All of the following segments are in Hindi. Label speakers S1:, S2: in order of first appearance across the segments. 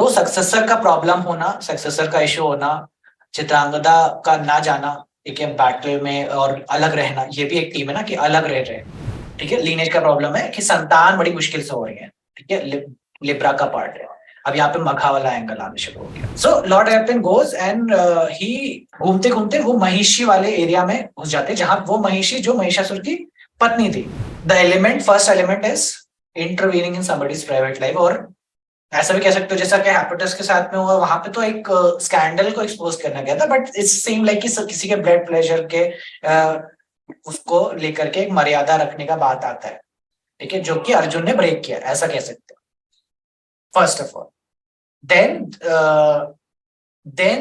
S1: तो सक्सेसर का प्रॉब्लम होना, सक्सेसर का इश्यू होना, चित्रांगदा का ना जाना, ठीक है, बैटल में और अलग रहना, ये भी एक थीम है ना कि अलग रह रहे हैं, ठीक है। लीनेज का प्रॉब्लम है कि संतान बड़ी मुश्किल से हो रही है, ठीक है, लिब्रा का पार्ट है। अब यहाँ पे मखा वाला एंगल आना शुरू हो गया। सो लॉर्ड एपिन गोज एंड ही घूमते घूमते वो महिषी वाले एरिया में घुस जाते, जहां वो महिषी जो महिषासुर की पत्नी थी। The element, first element is intervening in somebody's private life, और ऐसा भी कह सकते हो जैसा कि हैपेटस के साथ में हुआ, वहां पे तो एक स्कैंडल को एक्सपोज करना गया था, बट इट सेम लाइक कि किसी के ब्लड प्रेशर के उसको लेकर के एक मर्यादा रखने का बात आता है, ठीक है, जो कि अर्जुन ने ब्रेक किया, ऐसा कह सकते हैं first of all. Then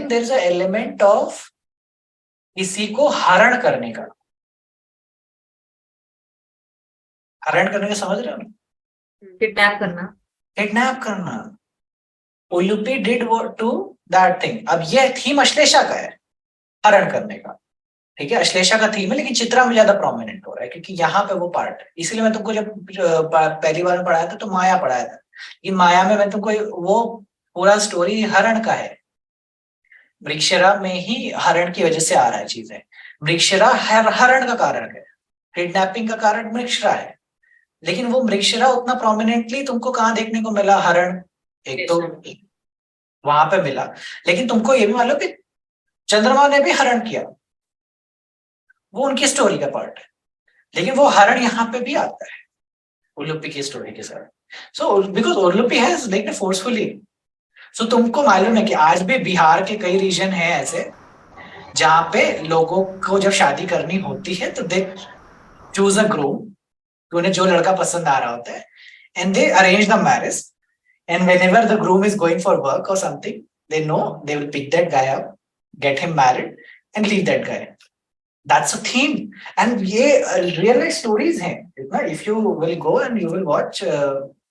S1: there is a element of किसी को हरण करने का। हरण करने का समझ रहे हो ना?
S2: किडनैप करना,
S1: किडनैप करना। Ulupi did to that thing. अब ये थीम अश्लेषा का है, हरण करने का, ठीक है, अश्लेषा का थीम है, लेकिन चित्रा में ज्यादा प्रोमिनेंट हो रहा है क्योंकि यहाँ पे वो पार्ट है। इसलिए मैं तुमको जब पहली बार पढ़ाया था तो माया पढ़ाया था, कि माया में मैं तुमको वो पूरा स्टोरी हरण का है। वृक्षरा में ही हरण की वजह से आ रहा है चीजें। वृक्षरा हरण का कारण है, किडनैपिंग का कारण वृक्षरा है, लेकिन वो वृक्षरा उतना प्रोमिनेंटली तुमको कहाँ देखने को मिला? हरण एक तो वहां पे मिला, लेकिन तुमको ये भी मालूम कि चंद्रमा ने भी हरण किया, वो उनकी स्टोरी का पार्ट है, लेकिन वो हरण यहाँ पे भी आता है उलुपी की स्टोरी के साथ। So because Ulupi has like forcefully. So तुमको मालूम है कि आज भी बिहार के कई रीजन हैं ऐसे जहां पे लोगों को जब शादी करनी होती है तो दे चूज अ ग्रूम, उन्हें जो लड़का पसंद आ रहा होता है, and they arrange the marriage, and whenever the groom is going for work और something, they know they will pick that guy up, get him married and leave that guy. That's a theme, and ये real life stories हैं, ना? If you will go and you will watch,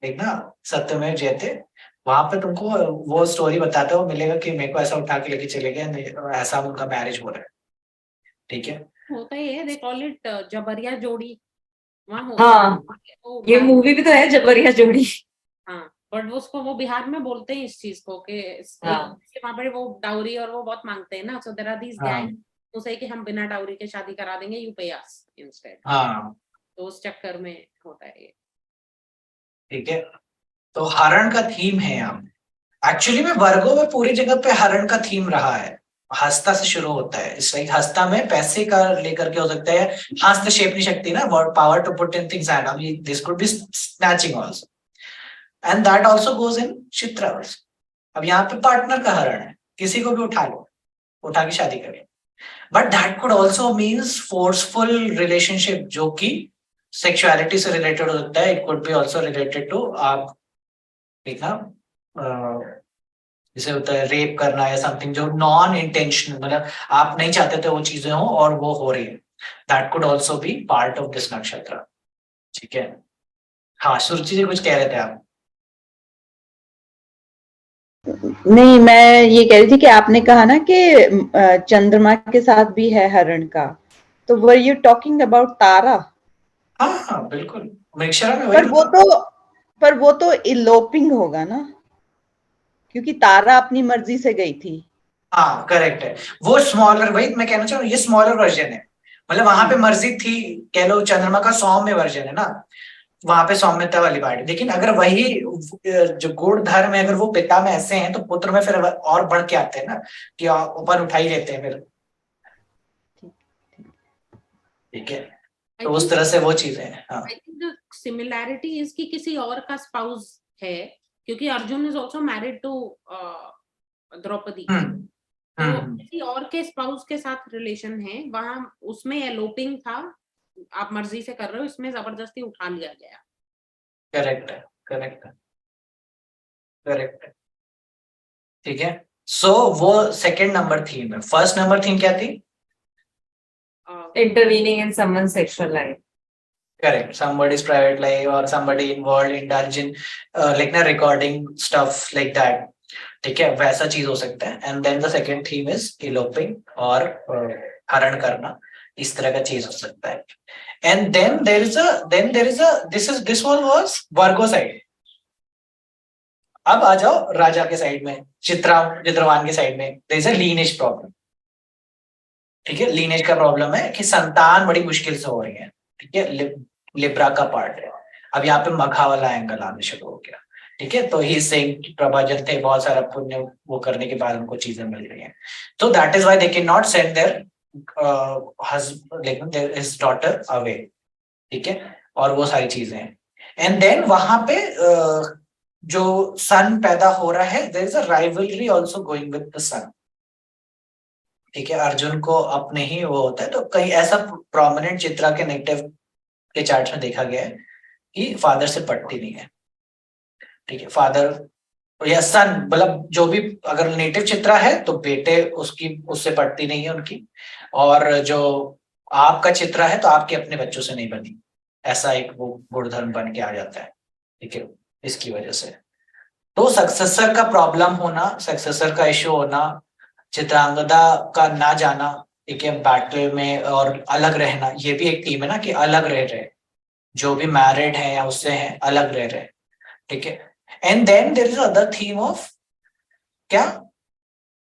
S1: एक ना सत्यमेव जयते, वहां पे तुमको वो स्टोरी बताता है, वो मिलेगा कि मेरे को ऐसा उठा के लेके चले गए, ऐसा उनका मैरिज हो रहा है, ठीक है।
S2: होता ही है, दे कॉल इट जबरिया जोड़ी। वहाँ
S3: हाँ, ये मूवी भी तो है जबरिया जोड़ी।
S2: हाँ, बट उसको वो बिहार में बोलते हैं इस चीज को कि वहाँ पर वो डाउरी और वो बहुत मांगते हैं ना, so there are these gang तो सही कि हम बिना डाउरी के शादी करा देंगे, यू पे अस इंस्टेड।
S1: हाँ,
S2: तो उस चक्कर में होता है ये,
S1: ठीक है। तो हरण का थीम है यहाँ। एक्चुअली में वर्गों में पूरी जगह पे हरण का थीम रहा है। हस्ता से शुरू होता है, इस लाइक हस्ता में पैसे का लेकर के हो सकता है, हस्तक्षेपनी शक्ति ना, power to put in things hand, this could be snatching also, and that also goes in Chitra also. अब यहाँ पे पार्टनर का हरण है, किसी को भी उठा लो, उठा के शादी करें, but that could also means forceful relationship, जो कि सेक्सुअलिटी से रिलेटेड हो सकता है। It could be also related to आप देखना जैसे होता है रेप करना या समथिंग, जो नॉन इंटेंशनल, मतलब आप नहीं चाहते थे वो चीजें हो और वो हो रही है, that could also be part of this नक्षत्र, ठीक है। हाँ, सुरुचि जी कुछ कह रहे थे आप?
S3: नहीं, मैं ये कह रही थी कि आपने कहा ना कि चंद्रमा के साथ भी है हरण का, तो वर यू टॉकिंग अबाउट तारा?
S1: हाँ हाँ बिल्कुल, वृक्षरा में
S3: पर वो तो इलोपिंग होगा ना, क्योंकि तारा अपनी मर्जी से गई थी।
S1: हाँ करेक्ट है, वो स्मॉलर, वही मैं कहना चाह रहा हूँ, ये स्मॉलर वर्जन है, मतलब वहां पे मर्जी थी, कह लो चंद्रमा का सौम्य वर्जन है ना, वहां पे सौम्यता वाली बात है। लेकिन अगर वही जो गुण धर्म है, अगर वो पिता में ऐसे हैं तो पुत्र में फिर और बढ़ के आते हैं ना, कि ऊपर उठा ही लेते हैं फिर, ठीक है। तो उस तरह से वो चीजें हैं। हाँ,
S2: I think the similarity is कि किसी और का स्पाउस है, क्योंकि Arjun is also married to Draupadi, तो किसी और के स्पाउस के साथ रिलेशन है, वहां उसमें एलोपिंग था, आप मर्जी से कर रहे हो, इसमें जबरदस्ती उठा लिया गया।
S1: करेक्ट है, करेक्ट है, करेक्ट है, ठीक है। सो वो सेकंड नंबर थीम है। फर्स्ट नंबर थीम क्या थी?
S3: Intervening in someone sexual life.
S1: Correct. Somebody's private life or somebody involved, indulge in like ना recording stuff like that. ठीक है, वैसा चीज हो सकता है। And then the second theme is eloping और हरण करना, इस तरह का चीज हो सकता है। And then there is a this one was Virgo side. अब आ जाओ राजा के साइड में, चित्रवान के साइड में, there is a lineage problem. ठीक है, लीनेज का प्रॉब्लम है कि संतान बड़ी मुश्किल से हो रही है। ठीक है, लिब्रा का पार्ट है। अब यहाँ पे मघा वाला एंगल आने शुरू हो गया। ठीक है, तो ही सेइंग प्रभाजन थे, बहुत सारा पुण्य वो करने के बाद उनको चीजें मिल रही हैं। तो that is why they can not send their husband his daughter away. ठीक है, और वो सारी चीजें हैं। एंड देन वहां पे जो सन पैदा हो रहा है, there is a rivalry also going with the son. ठीक है, अर्जुन को अपने ही वो होता है। तो कहीं ऐसा प्रोमिनेंट चित्रा के नेगेटिव के चार्ट में देखा गया है कि फादर से पटती नहीं है। ठीक है, फादर या सन, मतलब जो भी, अगर नेटिव चित्रा है तो बेटे उससे पटती नहीं है उनकी, और जो आपका चित्रा है तो आपके अपने बच्चों से नहीं बनी। ऐसा एक वो गुणधर्म बन के आ जाता है। ठीक है, इसकी वजह से तो सक्सेसर का प्रॉब्लम होना, सक्सेसर का इश्यू होना, चित्रांगदा का ना जाना, ठीक है, बैटल में, और अलग रहना, ये भी एक थीम है ना कि अलग रह रहे, जो भी मैरिड है या उससे है अलग रह रहे। ठीक है, and then there is other theme of क्या,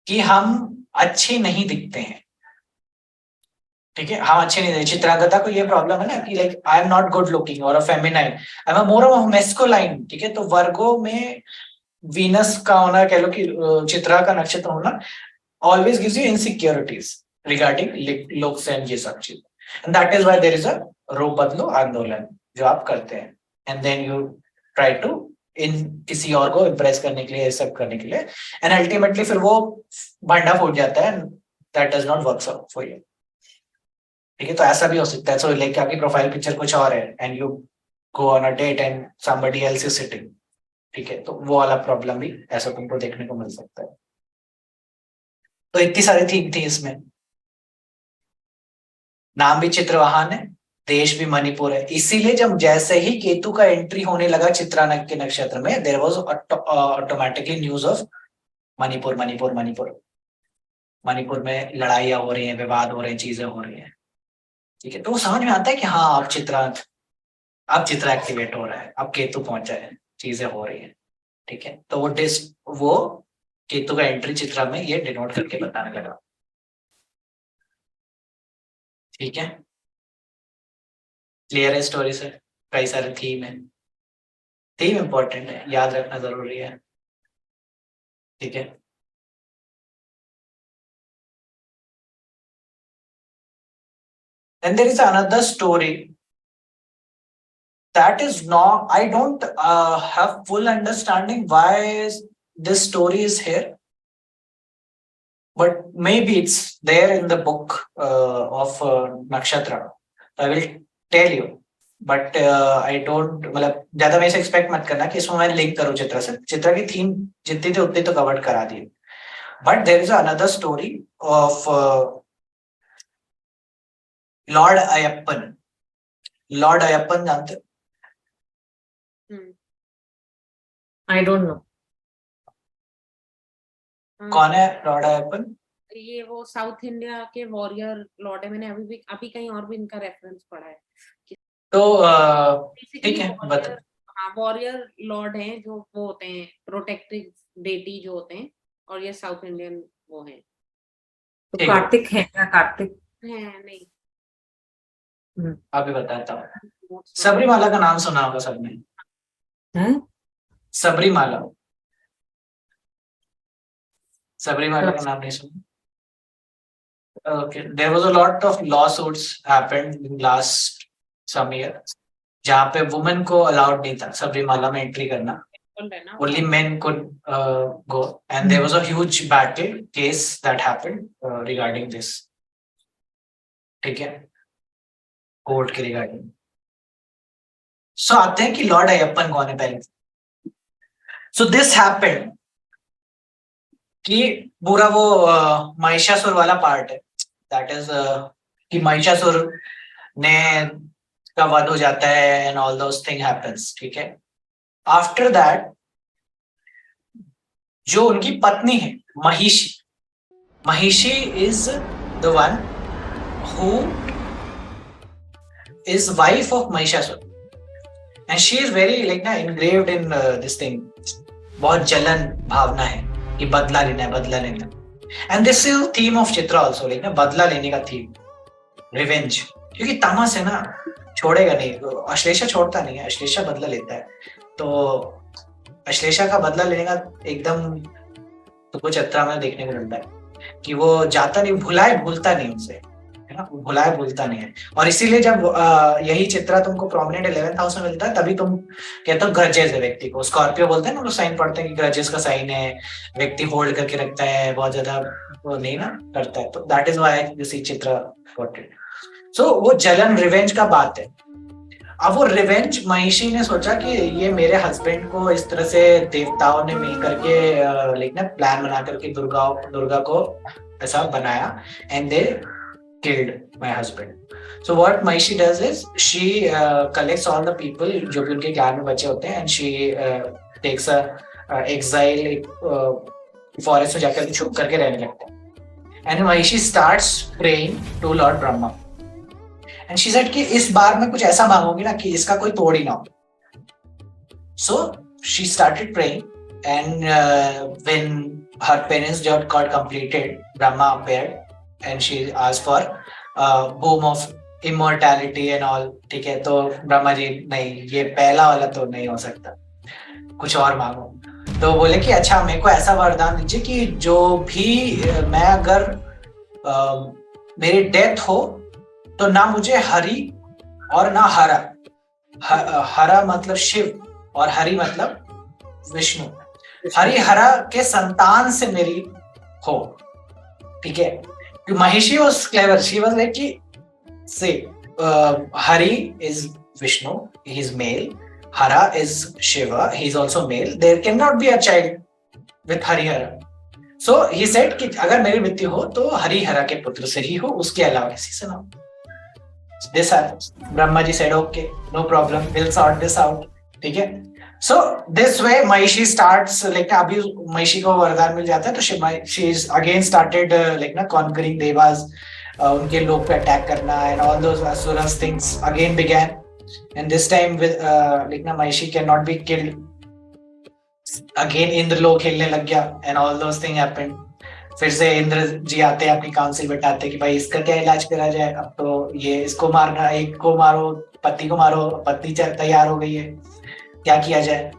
S1: कि हम अच्छे नहीं दिखते हैं। ठीक है, हम अच्छे नहीं दिखते। चित्रांगदा को ये प्रॉब्लम है ना कि like I am not good looking और a feminine, I am more of masculine. ठीक है, तो वर्गो में वीनस का होना, कह लो कि चित्रा का नक्षत्र होना always gives you insecurities regarding looks and ये सब चीज। and that is why there is a रूप बदलो आंदोलन जो आप करते हैं, and then you try to किसी और को इम्प्रेस करने के लिए, ये सब करने के लिए, and ultimately फिर वो भांडा फूट जाता है, and that does not work for you। ठीक है, तो ऐसा भी हो सकता है। so like आपकी प्रोफाइल पिक्चर कुछ और है and you go on a date and somebody else is sitting। ठीक है, तो वो वाला प्रॉब्लम भी ऐसा तुमको देखने को मिल सकता है। तो इतनी सारी थीम थी इसमें। नाम भी चित्रवाहन है, देश भी मणिपुर है। इसीलिए जब जैसे ही केतु का एंट्री होने लगा चित्रा के नक्षत्र में, there was automatically news of Manipur, Manipur, Manipur. Manipur में लड़ाइयां हो रही हैं, विवाद हो रहे हैं, चीजें हो रही हैं। ठीक है, तो वो समझ में आता है कि हाँ अब चित्रा एक्टिवेट हो रहा है, अब केतु पहुंचा है, चीजें हो रही है। ठीक है, तो वो केतु का एंट्री चित्रा में ये डिनोट करके बताने लगा। ठीक है, क्लियर है स्टोरी से? कई सारे थीम है, थीम इंपॉर्टेंट है, याद रखना जरूरी है। ठीक है, then there is another story that is not, I don't have full understanding why this story is here, but maybe it's there in the book of nakshatra, I will tell you, but I don't, मतलब ज्यादा मेरे से एक्सपेक्ट मत करना कि इसमें मैं लिंक करूं चित्रा से। चित्रा की थीम जितनी थी उतनी तो कवर करा दी, but there is another story of lord Ayyappan. Lord Ayyappan जानते हो?
S4: I don't know.
S1: कौन है लॉर्ड अयप्पन?
S2: ये वो साउथ इंडिया के वॉरियर लॉर्ड है। मैंने अभी कहीं और भी इनका रेफरेंस पढ़ा है।
S1: तो ठीक है, बता।
S2: हाँ, वॉरियर लॉर्ड हैं जो वो होते हैं प्रोटेक्टिव डेटी जो होते हैं, और ये साउथ इंडियन वो हैं।
S4: तो कार्तिक है क्या? कार्तिक
S2: है नहीं,
S1: अभी बताता हूँ। सबरीमाला का नाम सुना होगा सबने? सबरीमाला, सबरीमाला का नाम नहीं सुना? Okay, there was a lot of lawsuits happened in last some year, जहाँ पे वुमेन को अलाउड नहीं था सबरीमाला में एंट्री करना, only men could go, and there was a huge battle case that happened regarding this। ठीक है, कोर्ट के रिगार्डिंग। सो आते हैं कि लॉर्ड अयप्पन कौन है पहले। सो दिस हैपेंड कि पूरा वो महिषासुर वाला पार्ट है, दैट इज कि महिषासुर ने का वध हो जाता है and all those thing happens. ठीक है, आफ्टर दैट जो उनकी पत्नी है Mahishi, Mahishi is the one who is wife of Mahishasura, and she is very like engraved in this thing, बहुत जलन भावना है कि बदला लेना है, बदला लेना है। And this is theme of Chitra also, like ना बदला लेने का थीम, रिवेंज। क्योंकि तामस है ना, छोड़ेगा नहीं, अश्लेषा छोड़ता नहीं है, अश्लेषा बदला लेता है। तो अश्लेषा का बदला लेने का एकदम तुमको चित्रा में देखने को मिलता है कि वो जाता नहीं, भूलता नहीं उनसे, है ना, भूलता नहीं है। और इसीलिए जब यही चित्रा तुमको प्रोमिनेंट 11th हाउस में मिलता है, तभी तुम कहते हो ग्रजेस है व्यक्ति को। स्कॉर्पियो बोलते हैं ना, लोग साइन पढ़ते हैं कि ग्रजेस का साइन है, व्यक्ति होल्ड करके रखता है, बहुत ज्यादा वो नहीं ना करता है। तो that is why you see Chitra got it. So वो जलन, रिवेंज का बात है। अब वो रिवेंज महिषी ने सोचा कि ये मेरे हस्बैंड को इस तरह से देवताओं ने मिल करके लाइक ना प्लान बना करके दुर्गा को ऐसा बनाया, and they killed my husband. So what Mahishi does is she collects all the people जो भी उनके क्लान में बचे होते हैं, and she takes a exile forest में जाकर छुप करके रहने लगता है। And Mahishi starts praying to Lord Brahma. And she said कि इस बार मैं कुछ ऐसा मांगूंगी ना कि इसका कोई तोड़ ही ना हो। So she started praying, and when her penance got completed, Brahma appeared. And she asked for boom of immortality and all, ठीक है। तो ब्रह्मा जी, नहीं, ये पहला वाला तो नहीं हो सकता, कुछ और मांगो। तो बोले कि अच्छा, मेरे को ऐसा वरदान दीजिए कि जो भी मैं अगर मेरी डेथ हो तो ना मुझे हरि और ना हरा, हरा मतलब शिव और हरि मतलब विष्णु, हरि हरा के संतान से मेरी हो, ठीक है। Mahishi was clever. She was like, say, Hari is Vishnu, he is male. Hara is Shiva, he is also male. There cannot be a child with Harihara. So he said कि अगर मेरी मृत्यु हो तो हरिहरा के पुत्र से ही हो, उसके अलावा किसी से ना हो। This happens. Brahma ji said, okay, no problem, we'll sort this out. ठीक है। So this way Mahishi starts, like अभी महिषी को वरदान मिल जाता है, तो she is again started like ना conquering devas, उनके लोग पे अटैक करना, and all those asuras things again began. And this time with like ना महिषी cannot be killed. Again Indralok खेलने लग गया, and all those things happened. फिर से इंद्र जी आते हैं, अपनी काउंसिल बैठाते हैं कि भाई इसका क्या इलाज करा जाए। अब तो ये इसको मारना, एक को मारो, पति को मारो, पत्नी तैयार हो गई है, क्या किया जाए।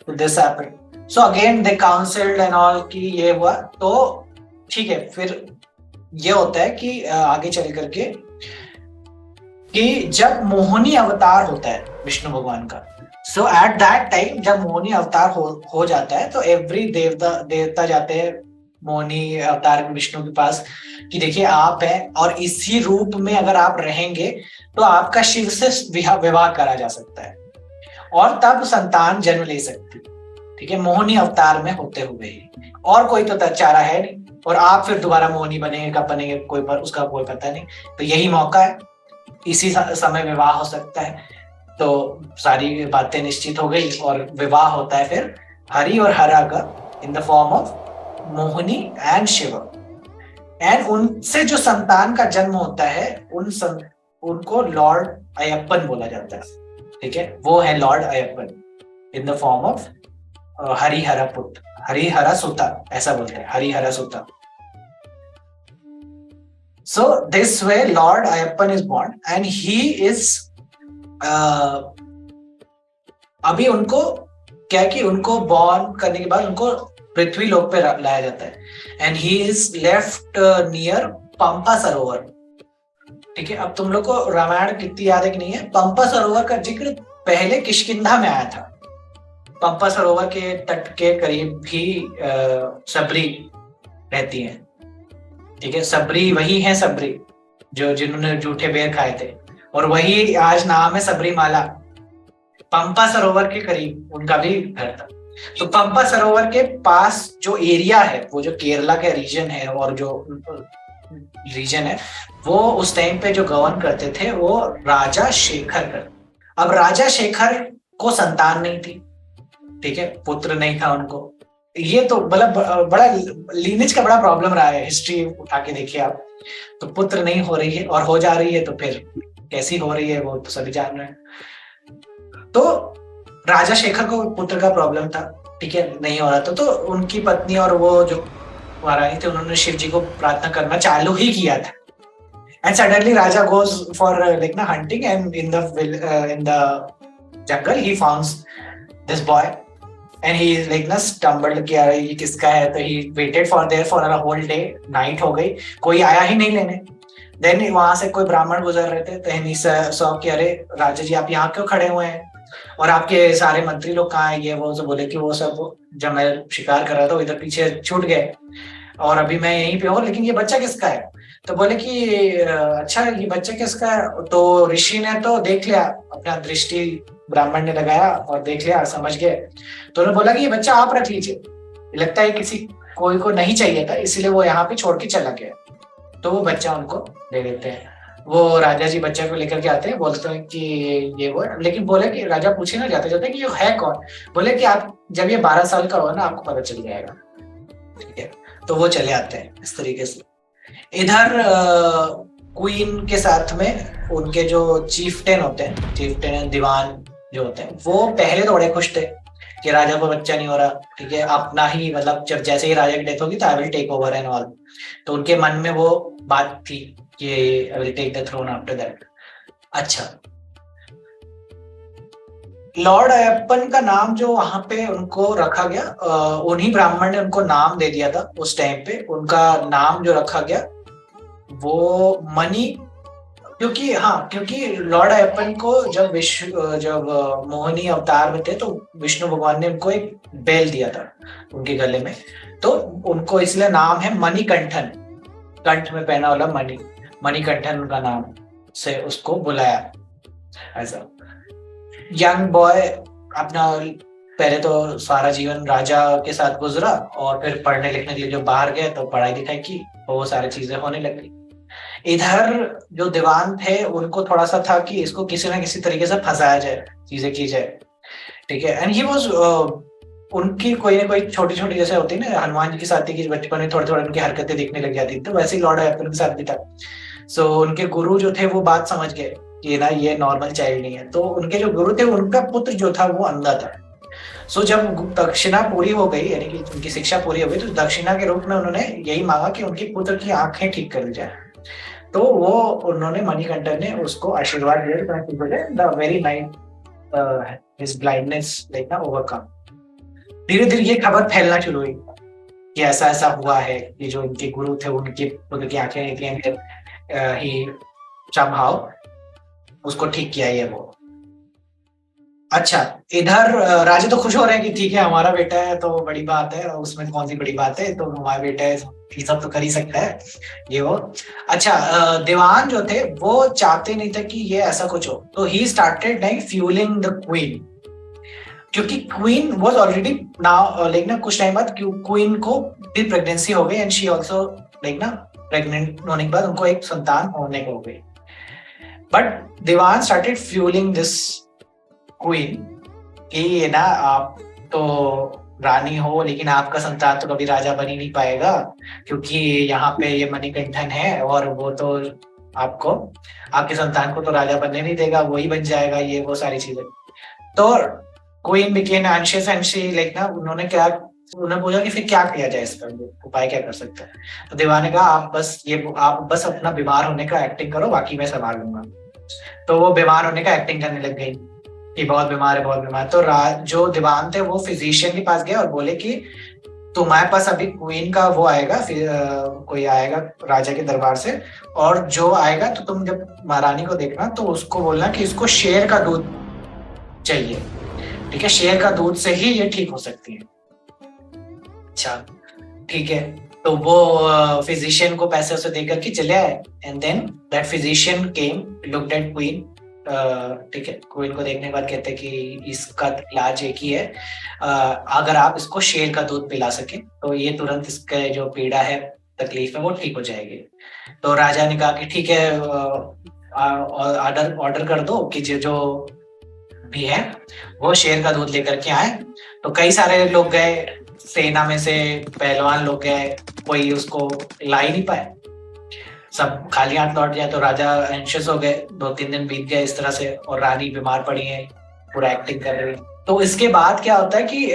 S1: तो this happened. So again they counselled and all कि ये हुआ, तो ठीक है। फिर ये होता है कि आगे चल करके कि जब मोहिनी अवतार होता है विष्णु भगवान का, सो एट दैट टाइम जब मोहिनी अवतार हो जाता है, तो एवरी देवता जाते हैं मोहिनी अवतार विष्णु के पास कि देखिए आप हैं, और इसी रूप में अगर आप रहेंगे तो आपका शिव से विवाह करा जा सकता है और तब संतान जन्म ले सकती, ठीक है, मोहिनी अवतार में होते हुए ही। और कोई तो चारा है नहीं, और आप फिर दोबारा मोहिनी बनेंगे कब बनेंगे उसका कोई पता नहीं। तो यही मौका है, इसी समय विवाह हो सकता है। तो सारी बातें निश्चित हो गई और विवाह होता है फिर हरि और हरा का in the form of Mohini and Shiva. And उनसे जो संतान का जन्म होता है उनको लॉर्ड अयप्पन बोला जाता है, ठीक है। वो है Lord Ayyappan in the form of Harihara पुत्र, हरिहरा सुता ऐसा बोलते हैं, हरिहरा सुता। So this way Lord Ayyappan is born and he is अभी उनको क्या है कि उनको बॉर्न करने के बाद उनको पृथ्वी लोक पे लाया जाता है, and he is left near Pampa Sarovar, ठीक है। अब तुम लोग को रामायण कितनी याद है कि नहीं है, पंपा सरोवर का जिक्र पहले किष्किंधा में आया था। पंपा सरोवर के तट के करीब भी सबरी रहती है, ठीक है। सबरी वही है सबरी जो जिन्होंने जूठे बेर खाए थे, और वही आज नाम है सबरीमाला। पंपा सरोवर के करीब उनका भी घर था। तो पंपा सरोवर के पास जो एरिया है, वो जो केरला का रीजन है, और जो रीजन है वो उस टाइम पे जो गवर्न करते थे वो राजा शेखर कर। अब राजा शेखर को संतान नहीं थी, ठीक है, पुत्र नहीं था उनको। ये तो मतलब बड़ा लीनेज का बड़ा प्रॉब्लम रहा है, हिस्ट्री उठा के देखिए आप, तो पुत्र नहीं हो रही है, और हो जा रही है तो फिर कैसी हो रही है वो तो सभी जान रहे हैं। तो राजा शेखर को पुत्र का प्रॉब्लम था, ठीक है, नहीं हो रहा था, तो उनकी पत्नी और वो जो महारानी थे उन्होंने शिव जी को प्रार्थना करना चालू ही किया था. And suddenly Raja goes for like na hunting, and in the jungle he finds this boy, and he is like na stumbled कि यार ये किसका है. तो he waited for there for a whole day. Night हो गई, कोई आया ही नहीं लेने. Then वहां से कोई ब्राह्मण गुजर रहे थे, तो he saw कि अरे राजा जी आप यहाँ क्यों खड़े हुए हैं और आपके सारे मंत्री लोग कहाँ हैं. ये वो सब बोले कि वो सब जब मैं शिकार कर रहा था इधर पीछे छूट गए और अभी मैं यहीं पे हूँ, लेकिन ये बच्चा किसका है. तो बोले कि अच्छा ये बच्चा किसका है. तो ऋषि ने तो देख लिया, अपना दृष्टि ब्राह्मण ने लगाया और देख लिया, समझ गए. तो उन्होंने बोला कि ये बच्चा आप रख लीजिए, लगता है किसी कोई को नहीं चाहिए था इसीलिए वो यहाँ पे छोड़ के चला गया. तो वो बच्चा उनको दे देते हैं. वो राजा जी बच्चा को लेकर के आते हैं, बोलते हैं कि ये वो, लेकिन बोले कि राजा पूछे ना जाते जाते कि ये है कौन. बोले कि आप जब ये 12 साल का होगा ना आपको पता चल जाएगा. ठीक है, तो वो चले आते हैं इस तरीके से. इधर क्वीन के साथ में उनके जो चीफटेन होते हैं, चीफटेन दीवान जो होते हैं, वो पहले तो बड़े खुश थे कि राजा को बच्चा नहीं हो रहा. ठीक है, अपना ही मतलब जब जैसे ही राजा की डेथ होगी तो I will take over and all. तो उनके मन में वो बात थी कि I will take the throne after that. अच्छा, लॉर्ड अयप्पन का नाम जो वहां पे उनको रखा गया, उन्हीं ब्राह्मण ने उनको नाम दे दिया था उस टाइम पे. उनका नाम जो रखा गया वो मणि, क्योंकि लॉर्ड अयप्पन को जब मोहिनी अवतार में थे तो विष्णु भगवान ने उनको एक बेल दिया था उनके गले में, तो उनको इसलिए नाम है मणिकंठन, कंठ में पहना वाला मणिकंठन उनका नाम से उसको बुलाया. ऐसा यंग बॉय अपना पहले तो सारा जीवन राजा के साथ गुजरा और फिर पढ़ने लिखने के लिए जो बाहर गए तो पढ़ाई लिखाई की और वो सारी चीजें होने लगी. इधर जो दीवान थे उनको थोड़ा सा था कि इसको किसी ना किसी तरीके से फंसाया जाए, चीजें की जाए. ठीक है, एंड ही वाज उनकी कोई ना कोई छोटी छोटी जैसे होती है ना हनुमान जी के साथ की बचपन में थोड़ी थोड़ी उनकी हरकतें दिखने लग जाती थी, तो वैसे ही लॉर्ड अयप्पन के साथ भी था. सो उनके गुरु जो थे वो बात समझ गए कि ना ये नॉर्मल चाइल्ड नहीं है. तो उनके जो गुरु थे उनका पुत्र जो था वो अंधा था. सो जब दक्षिणा पूरी हो गई, यानी कि उनकी शिक्षा पूरी हो गई, तो दक्षिणा के रूप में उन्होंने यही मांगा कि उनके पुत्र की आंखें ठीक कर दी जाए. तो वो उन्होंने मणिकंठन ने उसको आशीर्वाद दिया the very night his blindness like ना ओवरकम. धीरे धीरे ये खबर फैलना शुरू हुई कि ऐसा ऐसा हुआ है कि जो इनके गुरु थे उनके पुत्र की आंखें ही somehow उसको ठीक किया ये वो. अच्छा, इधर राजा तो खुश हो रहे हैं कि ठीक है हमारा बेटा है तो बड़ी बात है, उसमें कौन सी बड़ी बात है, तो हमारा बेटा है ये सब तो कर ही सकता है ये वो. अच्छा, दीवान जो थे वो चाहते नहीं थे कि ये ऐसा कुछ हो, तो he started like fuelling the queen, क्योंकि queen was already now like ना कुछ टाइम बाद क्वीन को भी प्रेगनेंसी हो गई एंड शी आल्सो लाइक ना प्रेग्नेंट होने के बाद उनको एक संतान होने को हो गई. बट दीवान स्टार्टेड फ्यूलिंग दिस क्वीन कि ये ना आप तो रानी हो लेकिन आपका संतान तो कभी राजा बन ही नहीं पाएगा, क्योंकि यहाँ पे ये मणिकंठन है और वो तो आपको आपके संतान को तो राजा बनने नहीं देगा, वही बन जाएगा, ये वो सारी चीजें. तो queen became anxious and she like ना उन्होंने पूछा कि फिर क्या किया जाए, इसका उपाय क्या कर सकते हैं. तो दीवान ने कहा आप बस अपना बीमार होने का एक्टिंग करो, बाकी मैं संभाल लूंगा. तो वो बीमार होने का एक्टिंग करने लग गई कि बहुत बीमार है बहुत बीमार. तो जो दीवान थे वो फिजिशियन के पास गए और बोले कि तुम्हारे पास अभी क्वीन का वो आएगा, फिर कोई आएगा राजा के दरबार से, और जो आएगा तो तुम जब महारानी को देखना तो उसको बोलना कि इसको शेर का दूध चाहिए. ठीक है, शेर का दूध से ही ये ठीक हो सकती है. अच्छा ठीक है, तो वो फिजिशियन को पैसे उसे देकर के चले आए and then that physician came looked at queen. ठीक है, क्वीन को देखने के बाद कहते हैं कि इसका इलाज एक ही है, अगर आप इसको शेर का दूध पिला सके तो ये तुरंत इसका जो पीड़ा है तकलीफ है वो ठीक हो जाएगी. तो राजा ने कहा कि ठीक है, ऑर्डर कर दो कि जो भी है वो शेर का दूध लेकर के आए. तो कई सारे लोग गए, सेना में से पहलवान लोग गए, कोई उसको ला ही नहीं पाए, सब खाली हाथ लौट जाए. तो राजा एंशियस हो गए, 2-3 दिन बीत गए इस तरह से, और रानी बीमार पड़ी है, पूरा एक्टिंग कर रही है. तो इसके बाद क्या होता है कि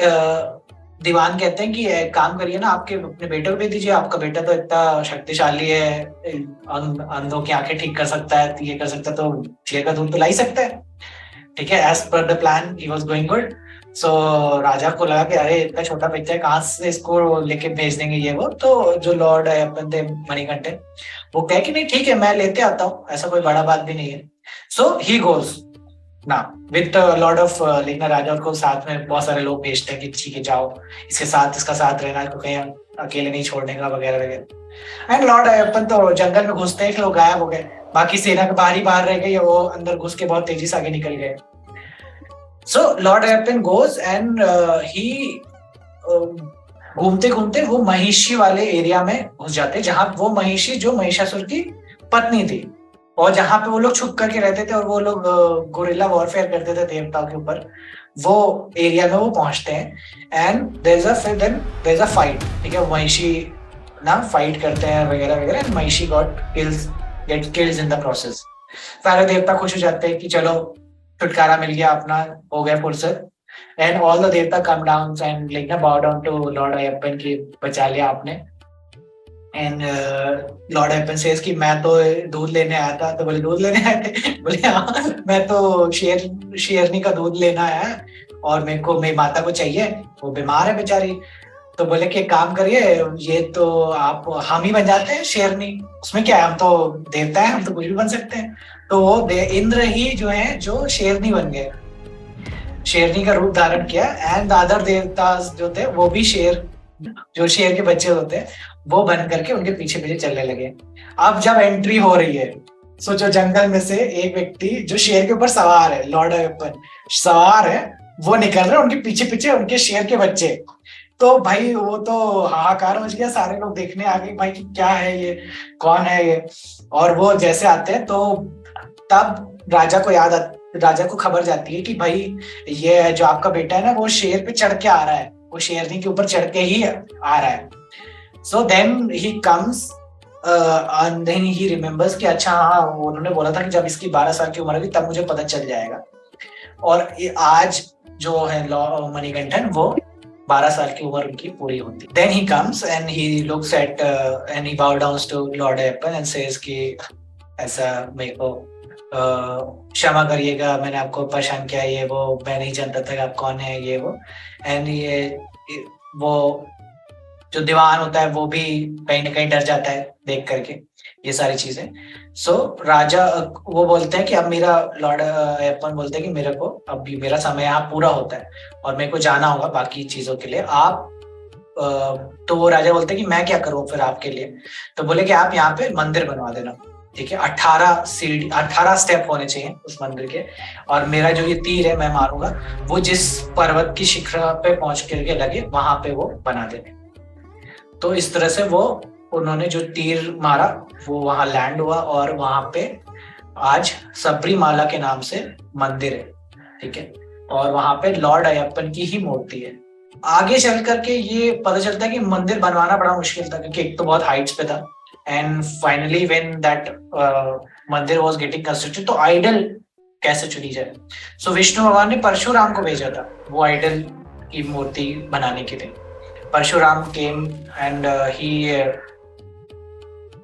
S1: दीवान कहते हैं कि एक काम करिए ना, आपके अपने बेटे को भेज दीजिए, आपका बेटा तो इतना शक्तिशाली है, अंधों की आंखें ठीक कर सकता है, ये कर सकता है, तो शेर का दूध तो ला ही सकता है। ठीक है, as per the plan he was going good. So राजा को लगा कि अरे इतना छोटा बच्चा है, कहाँ से इसको लेके भेज देंगे ये वो। तो जो लॉर्ड है अपन थे मणिकंठन, वो कहे कि नहीं ठीक है मैं लेते आता हूँ, ऐसा कोई बड़ा बात भी नहीं है। सो ही गोज ना विद लॉर्ड ऑफ लेकिन राजा को साथ में बहुत सारे लोग भेजते हैं कि ठीक है जाओ, इसके साथ इसका साथ रहना, इसको कहीं अकेले नहीं छोड़ने का वगैरह वगैरह। एंड लॉर्ड अयप्पन तो जंगल में घुसते ही लोग गायब हो गए, बाकी सेना के बाहर रह गई, वो अंदर घुस के बहुत तेजी से आगे निकल गए। So lord Ayyappan goes and he घूमते घूमते वो महिषी वाले एरिया में घुस जाते, जहां वो महिषी जो महिषासुर की पत्नी थी, और जहां पे वो लोग छुप करके रहते थे और वो लोग गोरिल्ला वॉरफेयर करते थे देवताओं के ऊपर, वो एरिया में वो पहुंचते हैं। And there is a fight. ठीक है, महिषी ना फाइट करते हैं वगैरह वगैरह, and Mahishi gets killed in the process. सारे देवता खुश हो जाते हैं कि चलो छुटकारा मिल गया, अपना हो गया फुर्सत। एंड ऑल द देवता कम डाउन एंड लाइक ना बाउ डाउन टू लॉर्ड अयप्पन की बचा लिया आपने। एंड लॉर्ड अयप्पन सेज कि मैं तो दूध लेने आया था। तो बोले दूध लेने आए थे? बोले हाँ, मैं तो शेरनी का दूध लेना आया और मेरे को मेरी माता को चाहिए, वो बीमार है बेचारी। तो बोले कि एक काम करिए, ये तो आप हम ही बन जाते हैं शेरनी, उसमें क्या है, हम तो देवता है, हम तो कुछ भी बन सकते हैं। तो वो इंद्र ही जो है जो शेरनी बन गए, शेरनी का रूप धारण किया। एंड अदर देवता जो थे वो भी जो शेर के बच्चे होते हैं वो बन करके उनके पीछे पीछे चलने लगे। अब जब एंट्री हो रही है, सोचो जंगल में से एक व्यक्ति जो शेर के ऊपर सवार है, लॉर्ड अयप्पन सवार है, वो निकल रहे हैं उनके पीछे पीछे उनके शेर के बच्चे। तो भाई वो तो हाहाकार मच गया, सारे लोग देखने आ गए भाई कि क्या है ये, कौन है ये। और वो जैसे आते हैं तो तब राजा को खबर जाती है कि भाई ये जो आपका बेटा है ना, वो शेर पे चढ़ के आ रहा है, वो शेरनी के ऊपर चढ़ के ही आ रहा है। So then he comes and then he remembers कि अच्छा हाँ, उन्होंने बोला था कि जब इसकी 12 साल की उम्र होगी तब मुझे पता चल जाएगा। और आज जो है मणिकंठन, वो 12 साल की उम्र उनकी पूरी होती। Then he comes and he looks at and he bow down to lord Ayyappan and says कि ऐसा मेरे को क्षमा करिएगा, मैंने आपको परेशान किया, ये वो, मैं नहीं जानता था कि आप कौन है, ये वो। एंड ये वो जो दीवान होता है वो भी कहीं ना कहीं डर जाता है देख करके ये सारी चीजें। सो राजा वो बोलते हैं कि अब मेरा लॉर्ड अयप्पन बोलते हैं कि मेरे को अब मेरा समय यहाँ पूरा होता है और मेरे को जाना होगा बाकी चीजों के लिए। आप तो वो राजा बोलते हैं कि मैं क्या करूँ फिर आपके लिए। तो बोले कि आप यहाँ पे मंदिर बनवा देना। ठीक है, 18 स्टेप होने चाहिए उस मंदिर के, और मेरा जो ये तीर है मैं मारूंगा, वो जिस पर्वत की शिखर पे पहुंच करके लगे वहां पे वो बना देने। तो इस तरह से वो उन्होंने जो तीर मारा वो वहां लैंड हुआ, और वहां पे आज सबरीमाला के नाम से मंदिर है। ठीक है, और वहां पे लॉर्ड अयप्पन की ही मूर्ति है। आगे चल करके ये पता चलता है कि मंदिर बनवाना बड़ा मुश्किल था, क्योंकि एक तो बहुत हाइट्स पे था, एंड फाइनली व्हेन दैट मंदिर वाज गेटिंग कंस्ट्रक्टेड, तो आइडल कैसे चुनी जाए। सो विष्णु भगवान ने परशुराम को भेजा था वो आइडल की मूर्ति बनाने के लिए। Parashuram came and he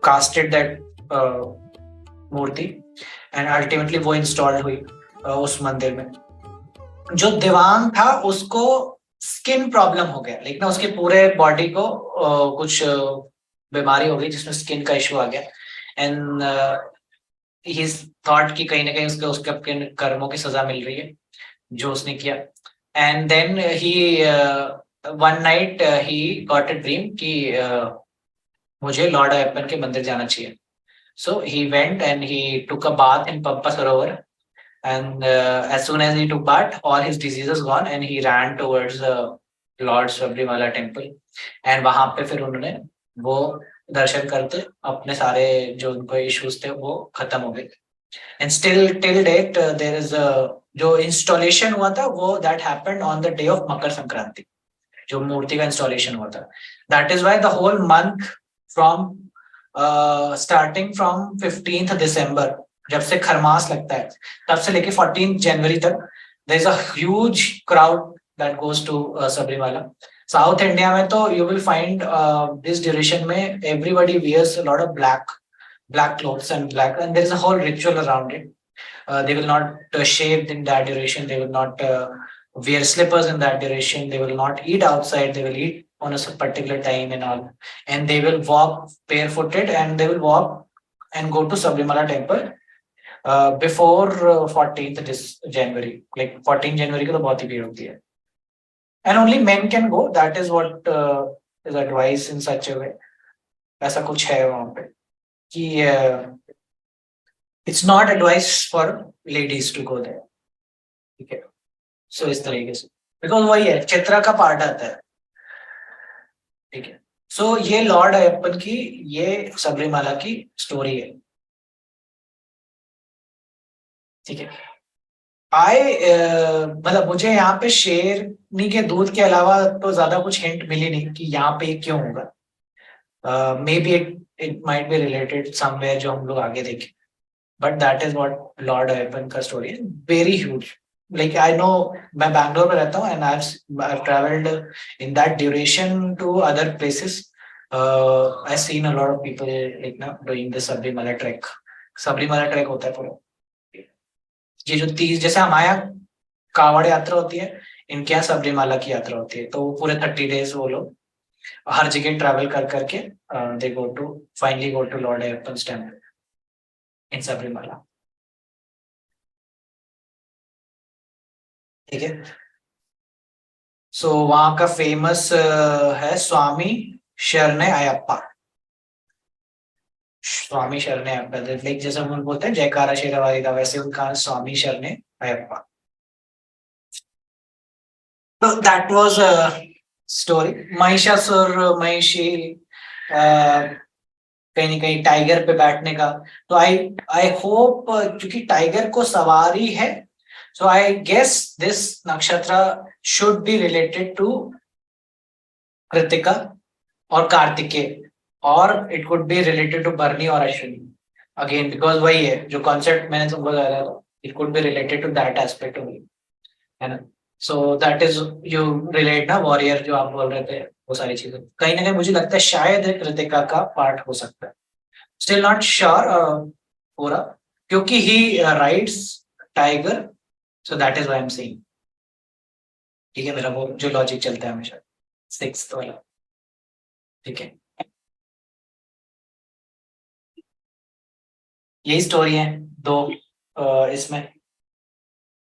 S1: casted that मूर्ति, एंड अल्टीमेटली वो इंस्टॉल्ड हुई उस मंदिर में। जो देवांग था उसको स्किन प्रॉब्लम हो गया, लेकिन उसके पूरे बॉडी को कुछ बीमारी हो गई जिसमें स्किन का इशू आ गया। एंड ही थॉट कि कहीं ना कहीं उसके अपने कर्मों की सजा मिल रही है जो उसने किया। And then he one night he got a dream कि मुझे लॉर्ड अयप्पन के मंदिर जाना चाहिए। So he went and he took a bath in Pampa Sarovar, and as soon as he took bath, all his diseases gone and he ran towards the Lord Sabrimala temple। and वहां पे फिर उन्होंने वो दर्शन करते अपने सारे जो उनको इश्यूज थे वो खत्म हो गए। and still till date there is a जो इंस्टॉलेशन हुआ था वो that happened on the day of Makar Sankranti, जो मूर्ति का इंस्टॉलेशन हुआ था। that is why the whole month from starting from 15th December, जब से खरमास लगता है तब से लेके 14 जनवरी तक there is a huge crowd that goes to Sabarimala. South India में तो you will find this duration में everybody wears a lot of black clothes and black, and there is a whole ritual around it. They will not shave in that duration. They will not wear slippers in that duration. They will not eat outside. They will eat on a particular time and all. And they will walk barefooted, and they will walk and go to Sabrimala temple before 14th January. Like 14 January को तो बहुत ही भीड़ होती है. And only men can go. That is what is advised in such a way. ऐसा कुछ है वहाँ पे कि it's not advised for ladies to go there. ठीक है. So इस तरीके से because वही है चित्रा का पार्ट आता है. ठीक है. So ये लॉर्ड अयप्पन की ये सबरीमाला की स्टोरी है. ठीक है. मतलब मुझे यहाँ पे शेरनी के दूध के अलावा तो ज्यादा कुछ हिंट मिली नहीं कि यहाँ पे क्यों होगा. May be it might be related somewhere जो हम लोग आगे देखें. But that is what Lord Ayyappan का story is. Very huge. Like I know, मैं बैंगलोर में रहता हूँ and I've traveled in that duration to other places. I've seen a lot of people like ना doing the Sabrimala trek. Sabrimala trek होता है पूरा. ये जो 30 जैसे हमारे यहाँ कावड़ यात्रा होती है, इनके यहाँ सबरीमाला की यात्रा होती है. तो पूरे 30 days वो लोग हर जगह ट्रैवल कर करके they go to finally go to Lord Ayyappan's temple in Sabrimala. ठीक है. सो वहां का फेमस है स्वामी शरणे अयप्पा. स्वामी शरणे अयप्पा लाइक जैसे हम बोलते हैं जयकारा शेरावाली का, वैसे उनका स्वामी शरणे अयप्पा. तो दैट वाज स्टोरी. महिषासुर महिषी कहीं ना कहीं टाइगर पे बैठने का. तो आई होप क्योंकि टाइगर को सवारी है, so I guess this nakshatra should be related to Kritika or Kartikeya, or it could be related to Bharani or Ashwini. Again because वही है जो concept मैंने तुमको बताया था, it could be related to that aspect only, है ना. So that is you relate ना warrior जो आप बोल रहे थे, वो सारी चीजें कहीं ना कहीं मुझे लगता है शायद कृतिका का पार्ट हो सकता है. Still not sure पूरा, क्योंकि he rides tiger, so that is why I'm saying. ठीक है. मेरा वो जो लॉजिक चलता है हमेशा 6th वाला. ठीक है. यही स्टोरी है दो इसमें.